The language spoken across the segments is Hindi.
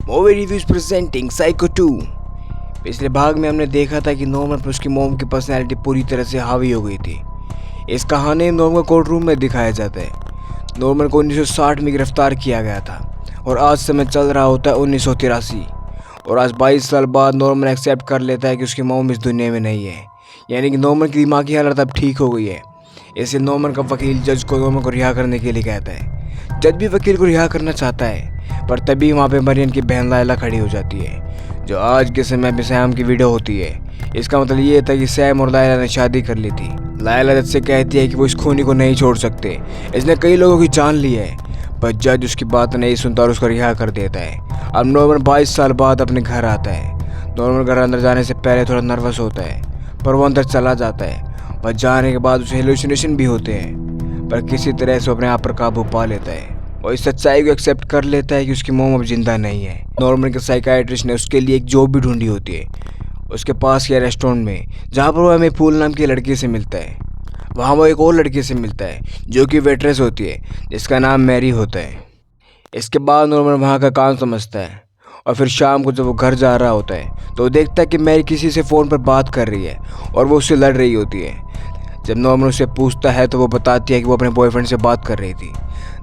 Movie reviews presenting psycho 2। पिछले भाग में हमने देखा था कि नॉर्मन पर उसकी मॉम की पर्सनैलिटी पूरी तरह से हावी हो गई थी। इस कहानी में नॉर्मन कोर्ट रूम में दिखाया जाता है। नॉर्मन को 1960 में गिरफ्तार किया गया था और आज समय चल रहा होता है 1983। और आज 22 साल बाद नॉर्मन एक्सेप्ट कर लेता है कि उसकी मॉम इस दुनिया में नहीं है, यानी कि नॉर्मन की दिमागी हालत अब ठीक हो गई है। इससे नॉर्मन का वकील जज को नॉर्मन को रिहा करने के लिए कहता है। जज भी वकील को रिहा करना चाहता है, पर तभी वहाँ पे मरियम की बहन लायला खड़ी हो जाती है, जो आज के समय में सैम की वीडियो होती है। इसका मतलब ये था कि सैम और लायला ने शादी कर ली थी। लायला जज से कहती है कि वो इस खूनी को नहीं छोड़ सकते, इसने कई लोगों की जान ली है, पर जज उसकी बात नहीं सुनता और उसको रिहा कर देता है। अब नॉर्मन 22 साल बाद अपने घर आता है। नॉर्मन घर अंदर जाने से पहले थोड़ा नर्वस होता है, पर वो अंदर चला जाता है। पर जाने के बाद उसे हेलुसिनेशन भी होते हैं, पर किसी तरह से अपने आप पर काबू पा लेता है। वो इस सच्चाई को एक्सेप्ट कर लेता है कि उसकी मॉम अब जिंदा नहीं है। नॉर्मन के साइकाइट्रिस्ट ने उसके लिए एक जॉब भी ढूंढी होती है उसके पास के रेस्टोरेंट में, जहाँ पर वो हमें पूल नाम की लड़की से मिलता है। वहाँ वो एक और लड़की से मिलता है जो कि वेट्रेस होती है, जिसका नाम मैरी होता है। इसके बाद नॉर्मन वहाँ का काम समझता है और फिर शाम को जब वो घर जा रहा होता है तो वो देखता है कि मैरी किसी से फ़ोन पर बात कर रही है और वो उससे लड़ रही होती है। जब नॉर्मन उससे पूछता है तो वो बताती है कि वो अपने बॉयफ्रेंड से बात कर रही थी।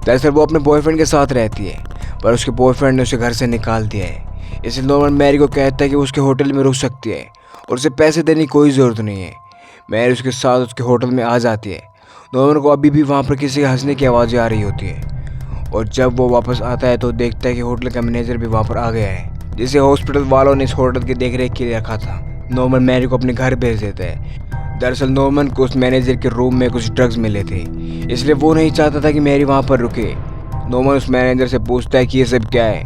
दरअसल वो अपने बॉयफ्रेंड के साथ रहती है, पर उसके बॉयफ्रेंड ने उसे घर से निकाल दिया है। इसलिए नॉर्मन मैरी को कहता है कि वो उसके होटल में रुक सकती है और उसे पैसे देने की कोई ज़रूरत नहीं है। मैरी उसके साथ उसके होटल में आ जाती है। नॉर्मन को अभी भी वहाँ पर किसी के हंसने की आवाज़ें आ रही होती है, और जब वो वापस आता है तो देखता है कि होटल का मैनेजर भी वहाँ पर आ गया है, जिसे हॉस्पिटल वालों ने इस होटल की देखरेख के लिए रखा था। नॉर्मन मैरी को अपने घर भेज देता है। दरअसल नॉर्मन को उस मैनेजर के रूम में कुछ ड्रग्स मिले थे, इसलिए वो नहीं चाहता था कि मैरी वहाँ पर रुके। नॉर्मन उस मैनेजर से पूछता है कि ये सब क्या है,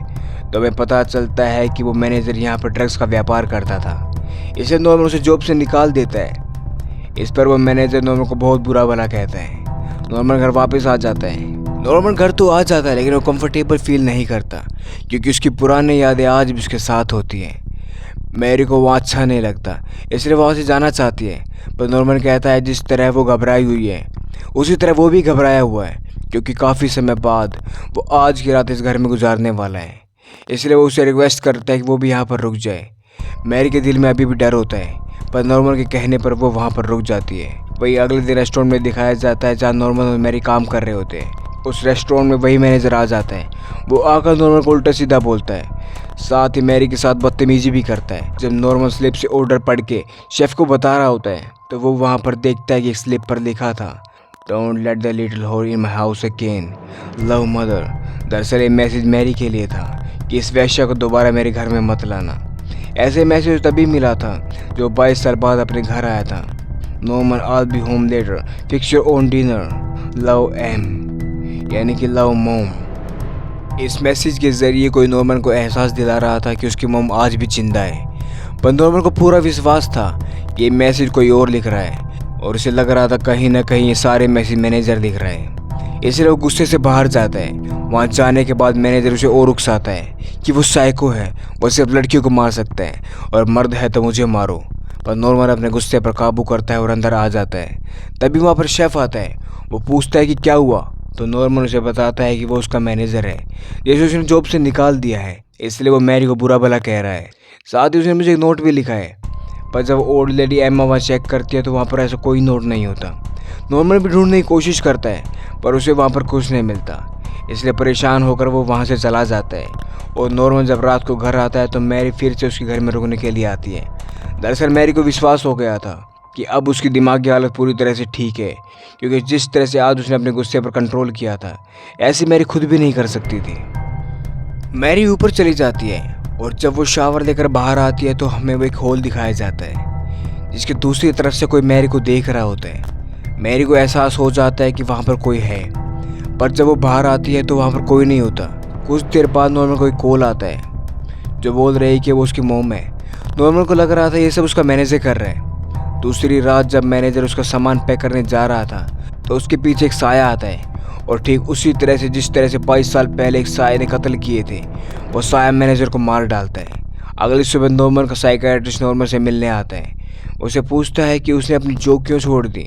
तो हमें पता चलता है कि वो मैनेजर यहाँ पर ड्रग्स का व्यापार करता था। इसे नॉर्मन उसे जॉब से निकाल देता है। इस पर वो मैनेजर नॉर्मन को बहुत बुरा भला कहता है। नॉर्मन घर वापस आ जाता है। नॉर्मन घर तो आ जाता है, लेकिन वो कंफर्टेबल फील नहीं करता, क्योंकि उसकी पुरानी यादें आज भी उसके साथ होती हैं। मैरी को वहाँ अच्छा नहीं लगता, इसलिए वहाँ से जाना चाहती है, पर नॉर्मन कहता है जिस तरह वो घबराई हुई है उसी तरह वो भी घबराया हुआ है, क्योंकि काफ़ी समय बाद वो आज की रात इस घर में गुजारने वाला है। इसलिए वो उसे रिक्वेस्ट करता है कि वो भी यहाँ पर रुक जाए। मैरी के दिल में अभी भी डर होता है, पर नॉर्मन के कहने पर वो वहाँ पर रुक जाती है। वही अगले दिन रेस्टोरेंट में दिखाया जाता है जहाँ नॉर्मन और मैरी काम कर रहे होते हैं। उस रेस्टोरेंट में वही मैनेजर आ जाता है। वो आकर नॉर्मन को उल्टा सीधा बोलता है, साथ ही मैरी के साथ बदतमीजी भी करता है। जब नॉर्मन स्लिप से ऑर्डर पढ़ के शेफ को बता रहा होता है तो वो वहाँ पर देखता है कि एक स्लिप पर लिखा था, don't let the little whore in my house again, love mother. दरअसल ये मैसेज मैरी के लिए था कि इस वैश्या को दोबारा मेरे घर में मत लाना। ऐसे मैसेज तभी मिला था जो 22 साल बाद अपने घर आया था। Norman I'll be home later, fix your own dinner, love M, यानी कि लव मोम। इस मैसेज के ज़रिए कोई नॉर्मन को एहसास दिला रहा था कि उसकी मोम आज भी जिंदा है, पर नॉर्मन को पूरा विश्वास था कि ये मैसेज कोई और लिख रहा है, और उसे लग रहा था कहीं ना कहीं ये सारे मैसेज मैनेजर लिख रहा है। इसलिए वो गुस्से से बाहर जाता है। वहाँ जाने के बाद मैनेजर उसे और उकसाता है कि वो साइको है, वो सिर्फ लड़कियों को मार सकता है और मर्द है तो मुझे मारो। पर नॉर्मन अपने गुस्से पर काबू करता है और अंदर आ जाता है। तभी वहाँ पर शेफ़ आता है। वो पूछता है कि क्या हुआ, तो नॉर्मन उसे बताता है कि वो उसका मैनेजर है, जैसे उसने जॉब से निकाल दिया है, इसलिए वो मैरी को बुरा भला कह रहा है। साथ ही उसने मुझे एक नोट भी लिखा है, पर जब ओल्ड लेडी एम्मा वहाँ चेक करती है तो वहाँ पर ऐसा कोई नोट नहीं होता। नॉर्मन भी ढूंढने की कोशिश करता है, पर उसे वहाँ पर कुछ नहीं मिलता। इसलिए परेशान होकर वो वहाँ से चला जाता है। और नॉर्मन जब रात को घर आता है तो मैरी फिर से उसके घर में रुकने के लिए आती है। दरअसल मैरी को विश्वास हो गया था कि अब उसकी दिमागी हालत पूरी तरह से ठीक है, क्योंकि जिस तरह से आज उसने अपने गुस्से पर कंट्रोल किया था, ऐसी मैरी खुद भी नहीं कर सकती थी। मैरी ऊपर चली जाती है, और जब वो शावर लेकर बाहर आती है तो हमें वो एक हॉल दिखाया जाता है, जिसके दूसरी तरफ से कोई मैरी को देख रहा होता है। मैरी को एहसास हो जाता है कि वहाँ पर कोई है, पर जब वो बाहर आती है तो वहाँ पर कोई नहीं होता। कुछ देर बाद नॉर्मन को एक कॉल आता है जो बोल रही है कि वो उसकी मोम है। नॉर्मन को लग रहा था ये सब उसका मैनेजर कर रहा है। दूसरी रात जब मैनेजर उसका सामान पैक करने जा रहा था तो उसके पीछे एक साया आता है, और ठीक उसी तरह से जिस तरह से 22 साल पहले एक साये ने कत्ल किए थे, वो साया मैनेजर को मार डालता है। अगली सुबह नॉर्मन का साइकियाट्रिस्ट नॉर्मन से मिलने आता है। उसे पूछता है कि उसने अपनी जॉब क्यों छोड़ दी।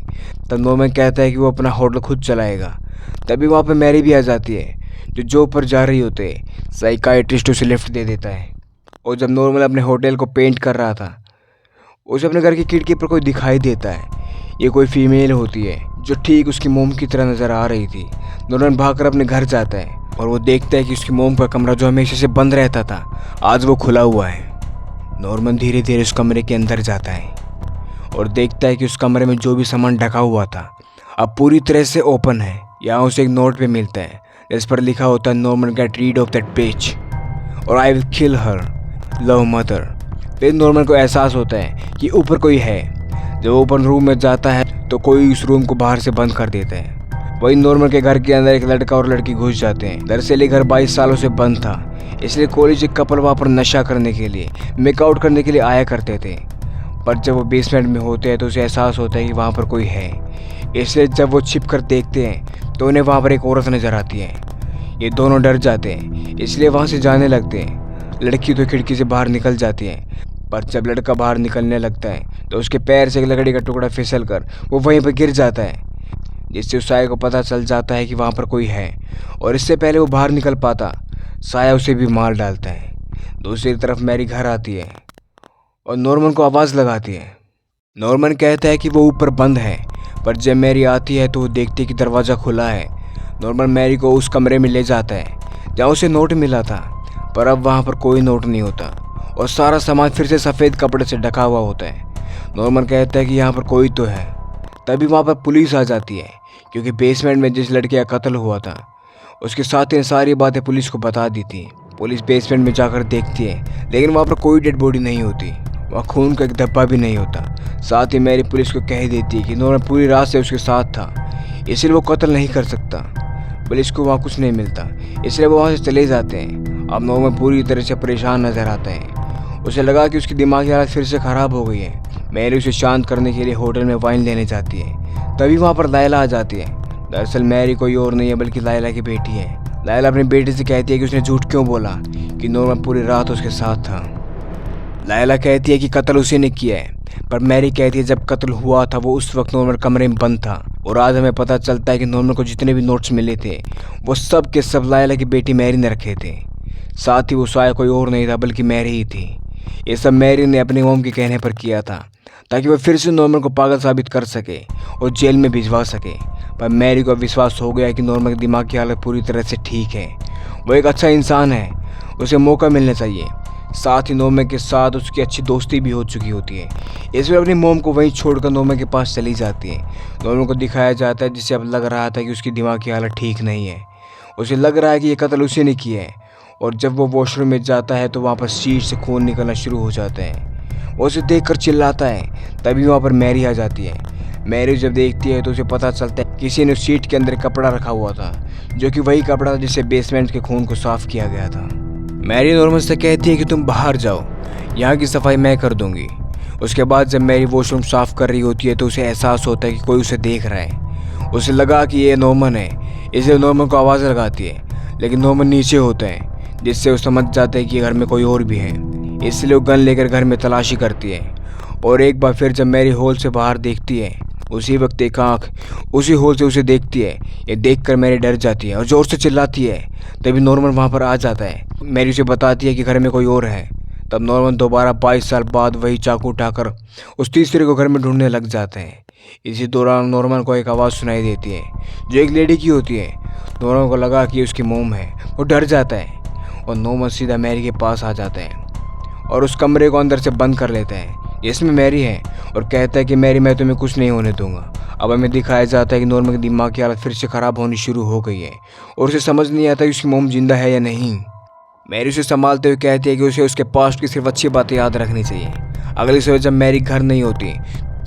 तब नॉर्मन कहता है कि वो अपना होटल खुद चलाएगा। तभी वहाँ पर मैरी भी आ जाती है, जो जॉब पर जा रही होते साइकाइट्रिस्ट उसे लिफ्ट दे देता है। और जब नॉर्मल अपने होटल को पेंट कर रहा था, उसे अपने घर की खिड़की पर कोई दिखाई देता है। ये कोई फीमेल होती है जो ठीक उसकी मोम की तरह नज़र आ रही थी। नॉर्मन भागकर अपने घर जाता है और वो देखता है कि उसकी मोम का कमरा जो हमेशा से बंद रहता था आज वो खुला हुआ है। नॉर्मन धीरे धीरे उस कमरे के अंदर जाता है और देखता है कि उस कमरे में जो भी सामान ढका हुआ था अब पूरी तरह से ओपन है। यहाँ उसे एक नोट पे मिलता है जिस पर लिखा होता है Norman get rid of that bitch और I will kill her love mother. फिर नॉर्मन को एहसास होता है कि ऊपर कोई है। जब वो ऊपर रूम में जाता है तो कोई उस रूम को बाहर से बंद कर देता है। वही नॉर्मन के घर के अंदर एक लड़का और लड़की घुस जाते हैं। दरअसल ये घर 22 सालों से बंद था, इसलिए कॉलेज के कपल वहाँ पर नशा करने के लिए, मेकआउट करने के लिए आया करते थे। पर जब वो बेसमेंट में होते हैं तो उसे एहसास होता है कि वहाँ पर कोई है। इसलिए जब वो छिप कर देखते हैं तो उन्हें वहाँ पर एक औरत नज़र आती है। ये दोनों डर जाते हैं, इसलिए वहाँ से जाने लगते हैं। लड़की तो खिड़की से बाहर निकल जाती है, पर जब लड़का बाहर निकलने लगता है तो उसके पैर से एक लकड़ी का टुकड़ा फिसल कर वो वहीं पर गिर जाता है, जिससे उस साया को पता चल जाता है कि वहाँ पर कोई है। और इससे पहले वो बाहर निकल पाता, साया उसे भी मार डालता है। दूसरी तरफ मैरी घर आती है और नॉर्मन को आवाज़ लगाती है। नॉर्मन कहता है कि वो ऊपर बंद है, पर जब मैरी आती है तो वो देखती है कि दरवाज़ा खुला है। नॉर्मन मैरी को उस कमरे में ले जाता है जहाँ उसे नोट मिला था, पर अब वहाँ पर कोई नोट नहीं होता और सारा सामान फिर से सफ़ेद कपड़े से ढका हुआ होता है। नॉर्मन कहता है कि यहाँ पर कोई तो है। तभी वहाँ पर पुलिस आ जाती है, क्योंकि बेसमेंट में जिस लड़के का कत्ल हुआ था उसके साथ ही सारी बातें पुलिस को बता दी थी। पुलिस बेसमेंट में जाकर देखती है, लेकिन वहाँ पर कोई डेड बॉडी नहीं होती, वहाँ खून का एक धब्बा भी नहीं होता। साथ ही मैरी पुलिस को कह देती है कि नॉर्मन पूरी रात से उसके साथ था, इसलिए वो कत्ल नहीं कर सकता। पुलिस को वहाँ कुछ नहीं मिलता, इसलिए वो वहाँ से चले जाते हैं। अब नॉर्मन पूरी तरह से परेशान नजर आता है। उसे लगा कि उसकी दिमागी हालत फिर से ख़राब हो गई है। मैरी उसे शांत करने के लिए होटल में वाइन लेने जाती है। तभी वहाँ पर लायला आ जाती है। दरअसल मैरी कोई और नहीं है बल्कि लायला की बेटी है। लायला अपनी बेटी से कहती है कि उसने झूठ क्यों बोला कि नॉर्मन पूरी रात उसके साथ था। लायला कहती है कि कत्ल उसी ने किया है, पर मैरी कहती है जब कत्ल हुआ था वो उस वक्त नॉर्मन कमरे में बंद था। और आज हमें पता चलता है कि नॉर्मन को जितने भी नोट्स मिले थे वो सब के सब लायला की बेटी मैरी ने रखे थे। साथ ही वो साया कोई और नहीं था बल्कि मैरी ही थी। ये सब मैरी ने अपने मोम के कहने पर किया था, ताकि वह फिर से नॉर्मन को पागल साबित कर सके और जेल में भिजवा सके। पर मैरी को विश्वास हो गया कि नॉर्मन की दिमाग की हालत पूरी तरह से ठीक है, वो एक अच्छा इंसान है, उसे मौका मिलना चाहिए। साथ ही नॉर्मन के साथ उसकी अच्छी दोस्ती भी हो चुकी होती है, इसलिए अपनी मोम को वहीं छोड़कर नॉर्मन के पास चली जाती है। नॉर्मन को दिखाया जाता है, जिससे अब लग रहा था कि उसकी दिमाग की हालत ठीक नहीं है। उसे लग रहा है कि ये कत्ल उसी ने किया है। और जब वो वॉशरूम में जाता है तो वहाँ पर सीट से खून निकलना शुरू हो जाता है। वो उसे देखकर चिल्लाता है। तभी वहाँ पर मैरी आ जाती है। मैरी जब देखती है तो उसे पता चलता है किसी ने उस सीट के अंदर कपड़ा रखा हुआ था, जो कि वही कपड़ा था जिससे बेसमेंट के खून को साफ किया गया था। मैरी नॉर्मन से कहती है कि तुम बाहर जाओ, यहाँ की सफाई मैं कर दूंगी। उसके बाद जब मैरी वॉशरूम साफ कर रही होती है तो उसे एहसास होता है कि कोई उसे देख रहा है। उसे लगा कि ये नॉर्मन है, इसलिए नॉर्मन को आवाज़ लगाती है, लेकिन नॉर्मन नीचे होता है, जिससे वो समझ जाता है कि घर में कोई और भी है। इसलिए वो गन लेकर घर में तलाशी करती है। और एक बार फिर जब मैरी हॉल से बाहर देखती है, उसी वक्त एक आँख उसी हॉल से उसे देखती है। ये देखकर मैरी डर जाती है और ज़ोर से चिल्लाती है। तभी नॉर्मन वहाँ पर आ जाता है। मैरी उसे बताती है कि घर में कोई और है। तब नॉर्मन दोबारा 22 साल बाद वही चाकू उठाकर उस तीसरे को घर में ढूंढने लग जाते हैं। इसी दौरान नॉर्मन को एक आवाज़ सुनाई देती है, जो एक लेडी की होती है। नॉर्मन को लगा कि उसकी मोम है, वो डर जाता है और नॉर्मन सीधा मैरी के पास आ जाता है और उस कमरे को अंदर से बंद कर लेता है जिसमें मैरी है, और कहता है कि मैरी मैं तुम्हें कुछ नहीं होने दूंगा। अब हमें दिखाया जाता है कि नॉर्मन की दिमाग की हालत फिर से ख़राब होनी शुरू हो गई है और उसे समझ नहीं आता कि उसकी मोम जिंदा है या नहीं। मैरी उसे संभालते हुए कहती है कि उसे उसके पास्ट की सिर्फ अच्छी बातें याद रखनी चाहिए। अगली सुबह जब मैरी घर नहीं होती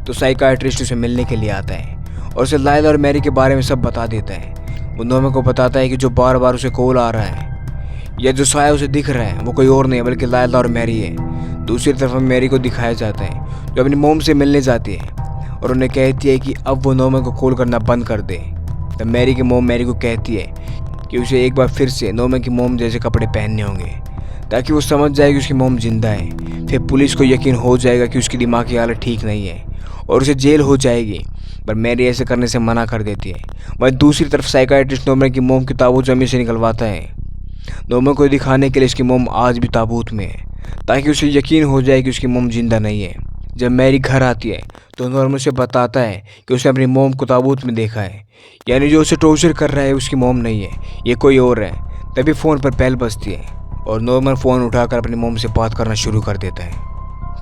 तो साइकाइट्रिस्ट उसे मिलने के लिए आता है और उसे लायला और मैरी के बारे में सब बता देता है। वो नॉर्मन को बताता है कि जो बार बार उसे कॉल आ रहा है या जो साया उसे दिख रहा है वो कोई और नहीं बल्कि लायला और मैरी है। दूसरी तरफ मैरी को दिखाया जाता है जो अपनी मोम से मिलने जाती है और उन्हें कहती है कि अब वो नॉर्मन को कॉल करना बंद कर दे। तब मैरी की मोम मैरी को कहती है कि उसे एक बार फिर से नॉर्मन की मोम जैसे कपड़े पहनने होंगे, ताकि वो समझ जाए कि उसकी मोम जिंदा है। फिर पुलिस को यकीन हो जाएगा कि उसकी दिमाग की हालत ठीक नहीं है और उसे जेल हो जाएगी, पर मैरी ऐसे करने से मना कर देती है। वहीं दूसरी तरफ साइकाइट्रिस्ट नॉर्मन की मोम की ताबूत जमीन से निकलवाता है। नॉर्मन को दिखाने के लिए उसकी मोम आज भी ताबूत में है, ताकि उसे यकीन हो जाए कि उसकी मोम जिंदा नहीं है। जब मैरी घर आती है तो नॉर्मन उसे बताता है कि उसने अपनी मोम को ताबूत में देखा है, यानी जो उसे टॉर्चर कर रहा है उसकी मोम नहीं है, ये कोई और है। तभी फ़ोन पर बेल बजती है और नॉर्मन फ़ोन उठाकर अपनी मोम से बात करना शुरू कर देता है।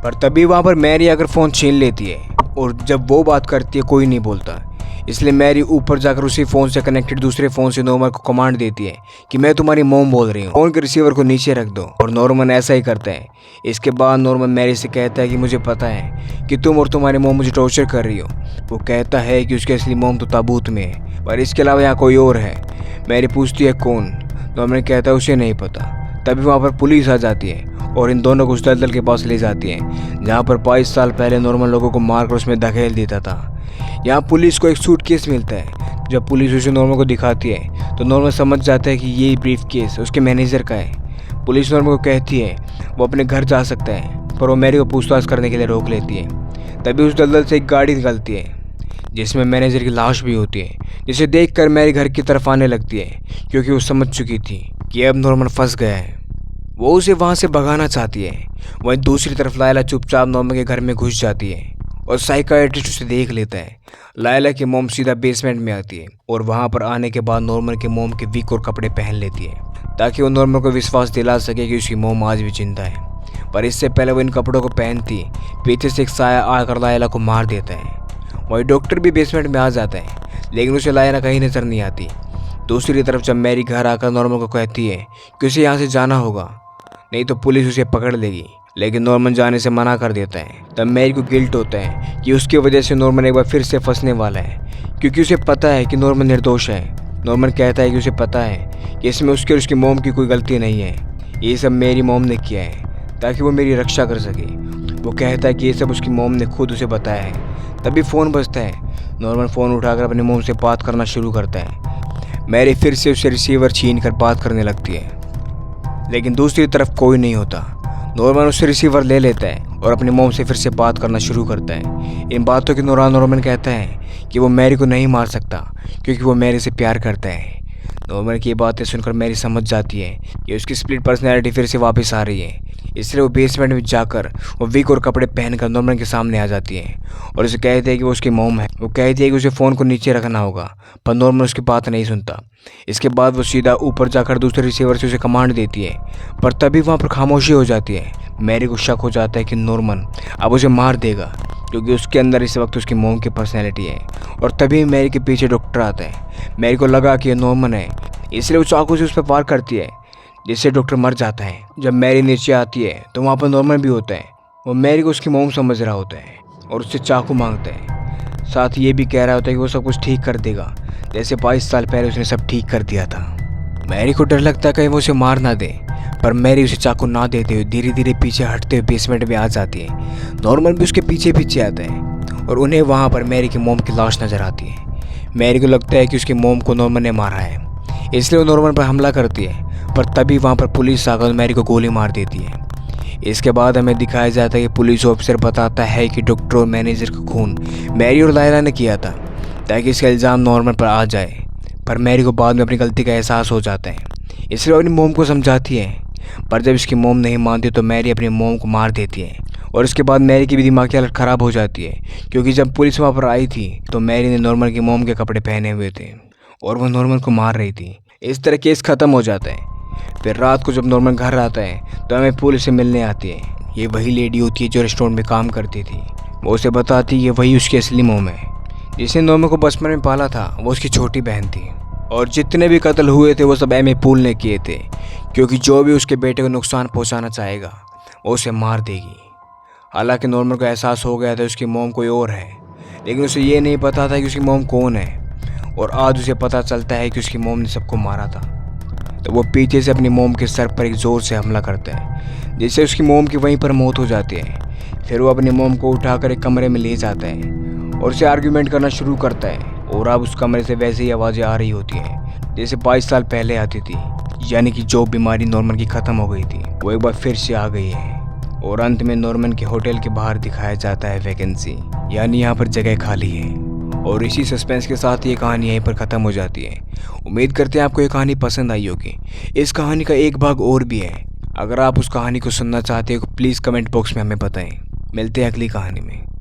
पर तभी वहाँ पर मैरी आकर फ़ोन छीन लेती है और जब वो बात करती है कोई नहीं बोलता। इसलिए मैरी ऊपर जाकर उसी फ़ोन से कनेक्टेड दूसरे फ़ोन से नॉर्मन को कमांड देती है कि मैं तुम्हारी मोम बोल रही हूँ, फ़ोन के रिसीवर को नीचे रख दो। और नॉर्मन ऐसा ही करता है। इसके बाद नॉर्मन मैरी से कहता है कि मुझे पता है कि तुम और तुम्हारी मोम मुझे टॉर्चर कर रही हो। वो कहता है कि उसकी असली मोम तो ताबूत में है, पर इसके अलावा यहाँ कोई और है। मैरी पूछती है कौन? नॉर्मन कहता है उसे नहीं पता। तभी वहाँ पर पुलिस आ जाती है और इन दोनों को उस दलदल के पास ले जाती है जहाँ पर 22 साल पहले नॉर्मन लोगों को मारकर उसमें धकेल देता था। यहाँ पुलिस को एक सूटकेस मिलता है। जब पुलिस उसे नॉर्मन को दिखाती है तो नॉर्मन समझ जाता है कि ये ब्रीफकेस उसके मैनेजर का है। पुलिस नॉर्मन को कहती है वो अपने घर जा सकता है, पर वो मैरी को पूछताछ करने के लिए रोक लेती है। तभी उस दलदल से एक गाड़ी निकलती है जिसमें मैनेजर की लाश भी होती है, जिसे देखकर मैरी घर की तरफ आने लगती है क्योंकि वो समझ चुकी थी कि अब नॉर्मन फंस गया है। वो उसे वहाँ से भगाना चाहती है। वहीं दूसरी तरफ लायला चुपचाप नॉर्मन के घर में घुस जाती है और साइकाइट्रिस्ट उसे देख लेता है। लायला की मोम सीधा बेसमेंट में आती है और वहाँ पर आने के बाद नॉर्मन के मोम के वीक और कपड़े पहन लेती है ताकि वो नॉर्मन को विश्वास दिला सके कि उसकी मोम आज भी जिंदा है। पर इससे पहले वो इन कपड़ों को पहनती पीछे से एक साया आकर लायला को मार देता है। वही डॉक्टर भी बेसमेंट में आ जाता है, लेकिन उसे लायला कहीं नजर नहीं आती। दूसरी तरफ जब मैरी घर आकर नॉर्मन को कहती है कि उसे यहाँ से जाना होगा, नहीं तो पुलिस उसे पकड़ लेगी, लेकिन नॉर्मन जाने से मना कर देता है। तब मैरी को गिल्ट होता है कि उसकी वजह से नॉर्मन एक बार फिर से फंसने वाला है, क्योंकि उसे पता है कि नॉर्मन निर्दोष है। नॉर्मन कहता है कि उसे पता है कि इसमें उसके और उसकी मोम की कोई गलती नहीं है, ये सब मेरी मोम ने किया है ताकि वो मेरी रक्षा कर सके। वो कहता है कि ये सब उसकी मोम ने खुद उसे बताया है। तभी फ़ोन बजता है। नॉर्मन फ़ोन उठाकर अपनी मोम से बात करना शुरू करता है। मैरी फिर से उसे रिसीवर छीन कर बात करने लगती है, लेकिन दूसरी तरफ कोई नहीं होता। नॉर्मन उससे रिसीवर ले लेता है और अपनी मोम से फिर से बात करना शुरू करता है। इन बातों के दौरान नॉर्मन कहता है कि वो मैरी को नहीं मार सकता क्योंकि वो मैरी से प्यार करता है। नॉर्मन की ये बातें सुनकर मैरी समझ जाती है कि उसकी स्प्लिट पर्सनैलिटी फिर से वापस आ रही है। इसलिए वो बेसमेंट में जाकर वो विग और कपड़े पहनकर नॉर्मन के सामने आ जाती है और उसे कहती है कि वो उसकी मोम है। वो कहती है कि उसे फ़ोन को नीचे रखना होगा, पर नॉर्मन उसकी बात नहीं सुनता। इसके बाद वो सीधा ऊपर जाकर दूसरे रिसीवर से उसे कमांड देती है, पर तभी वहाँ पर खामोशी हो जाती है। मैरी को शक हो जाता है कि नॉर्मन अब उसे मार देगा क्योंकि उसके अंदर इस वक्त उसकी मोम की पर्सनैलिटी है। और तभी मैरी के पीछे डॉक्टर आता है। मैरी को लगा कि ये नॉर्मन है, इसलिए वो चाकू से उस पर वार करती है, जिससे डॉक्टर मर जाता है। जब मैरी नीचे आती है तो वहाँ पर नॉर्मन भी होता है। वो मैरी को उसकी मोम समझ रहा होता है और उससे चाकू मांगता है। साथ ही ये भी कह रहा होता है कि वो सब कुछ ठीक कर देगा, जैसे 22 साल पहले उसने सब ठीक कर दिया था। मैरी को डर लगता है कहीं वो उसे मार ना दे, पर मैरी उसे चाकू ना देते हुए धीरे धीरे पीछे हटते हुए बेसमेंट में आ जाती है। नॉर्मन भी उसके पीछे पीछे आता है और उन्हें वहाँ पर मैरी की मोम की लाश नजर आती है। मैरी को लगता है कि उसकी मोम को नॉर्मन ने मारा है, इसलिए वो नॉर्मन पर हमला करती है, पर तभी वहाँ पर पुलिस आकर मैरी को गोली मार देती है। इसके बाद हमें दिखाया जाता है कि पुलिस ऑफिसर बताता है कि डॉक्टर और मैनेजर का खून मैरी और लायला ने किया था ताकि इसका इल्ज़ाम नॉर्मन पर आ जाए। पर मैरी को बाद में अपनी गलती का एहसास हो जाता है, इसलिए अपनी मोम को समझाती है। पर जब इसकी मोम नहीं मानती तो मैरी अपनी मोम को मार देती है। और इसके बाद मैरी की भी दिमागी हालत ख़राब हो जाती है, क्योंकि जब पुलिस वहाँ पर आई थी तो मैरी ने नॉर्मन की मोम के कपड़े पहने हुए थे और वो नॉर्मन को मार रही थी। इस तरह केस ख़त्म हो जाता है। फिर रात को जब नॉर्मन घर आता है तो हमें पुलिस से मिलने आती है। ये वही लेडी होती है जो रेस्टोरेंट में काम करती थी। वो उसे बताती है वही उसकी असली मोम है, जिसने नॉर्मन को बचपन में पाला था। वो उसकी छोटी बहन थी और जितने भी कत्ल हुए थे वो सब एमी पूल ने किए थे, क्योंकि जो भी उसके बेटे को नुकसान पहुंचाना चाहेगा वो उसे मार देगी। हालांकि नॉर्मन को एहसास हो गया था उसकी मोम कोई और है, लेकिन उसे ये नहीं पता था कि उसकी मोम कौन है। और आज उसे पता चलता है कि उसकी मोम ने सबको मारा था। तो वो पीछे से अपनी मोम के सर पर एक ज़ोर से हमला करता है, जिससे उसकी मोम की वहीं पर मौत हो जाती है। फिर वो अपनी मोम को उठाकर एक कमरे में ले जाता है और उसे आर्ग्यूमेंट करना शुरू करता है। और अब उस कमरे से वैसे ही आवाज़ें आ रही होती हैं जैसे 22 साल पहले आती थी, यानी कि जो बीमारी नॉर्मन की ख़त्म हो गई थी वो एक बार फिर से आ गई है। और अंत में नॉर्मन के होटल के बाहर दिखाया जाता है वैकेंसी, यानी यहाँ पर जगह खाली है। और इसी सस्पेंस के साथ ये कहानी यहीं पर ख़त्म हो जाती है। उम्मीद करते हैं आपको ये कहानी पसंद आई होगी। इस कहानी का एक भाग और भी है, अगर आप उस कहानी को सुनना चाहते हो तो प्लीज़ कमेंट बॉक्स में हमें बताएं। मिलते हैं अगली कहानी में।